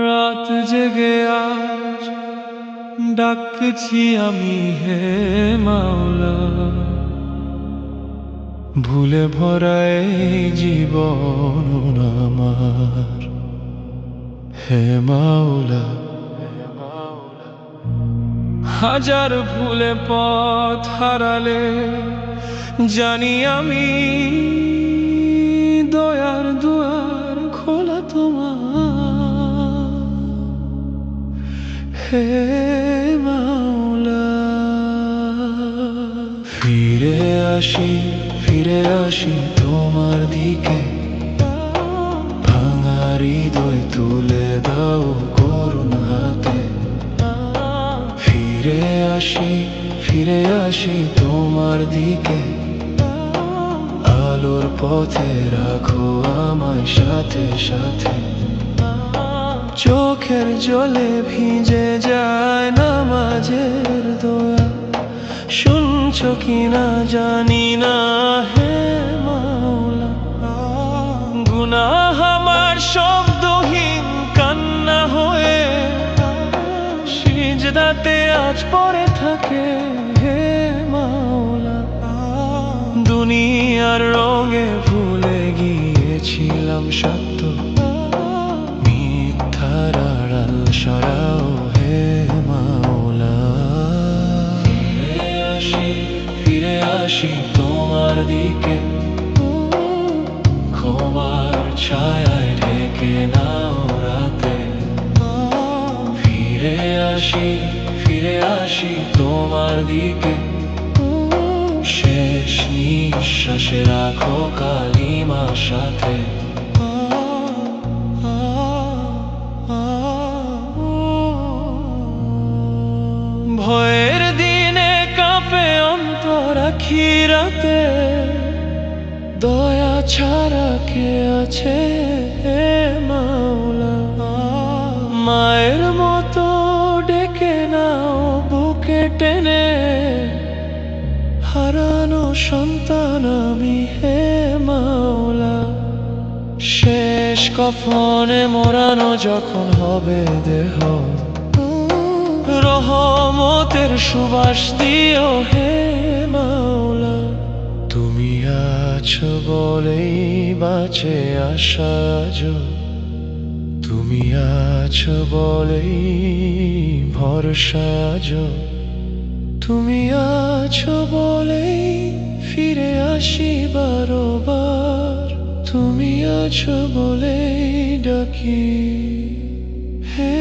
রাত জেগে আজ ডাকছি আমি হে মাওলা, ভুলে ভরা এই জীবন আমার হে মাওলা। হাজার ভুলে পথ হারালে জানি আমি দয়ার দুয়ার খোলা তোমার হে মাওলা। ফিরে আসি তোমার দিকে, ভাঙা হৃদয় তুলে দাও করুণ হাতে। ফিরে আসি তোমার দিকে, আলোর পথে রাখো আমায় সাথে সাথে। চোখের জলে ভিজে যায় নামাজের দোয়া, শুনছো কিনা জানি না হে মাওলা। গুনাহ আমার শব্দহীন কান্না হয়ে সিজদাতে আজ পড়ে থাকে হে মাওলা। দুনিয়ার রঙে ভুলে গিয়েছিলাম সত্য, মিথ্যার আড়াল সরাও হে মাওলা। ফিরে আসি তোমার দিকে, ক্ষমার ছায়ায় ঢেকে নাও রাতে। ফিরে আসি তোমার দিকে, শেষ নিঃশ্বাসে রাখো কালিমা সাথে। ভয়ের দিনে কাঁপে অন্তর আখিরাতে, দয়া ছাড়া কে আছে হে মাওলা। মায়ের মতো ডেকে নাও বুকে টেনে, হারানো সন্তান আমি হে মাওলা। শেষ কফনে মোড়ানো যখন হবে দেহ, রহমতের সুবাস দিও হে মাওলা। তুমি আছো বলেই বাঁচে আশা আজো, তুমি আছো বলেই ভরসা আজো। তুমি আছো বলেই ফিরে আসি বারবার, তুমি আছো বলেই ডাকি হে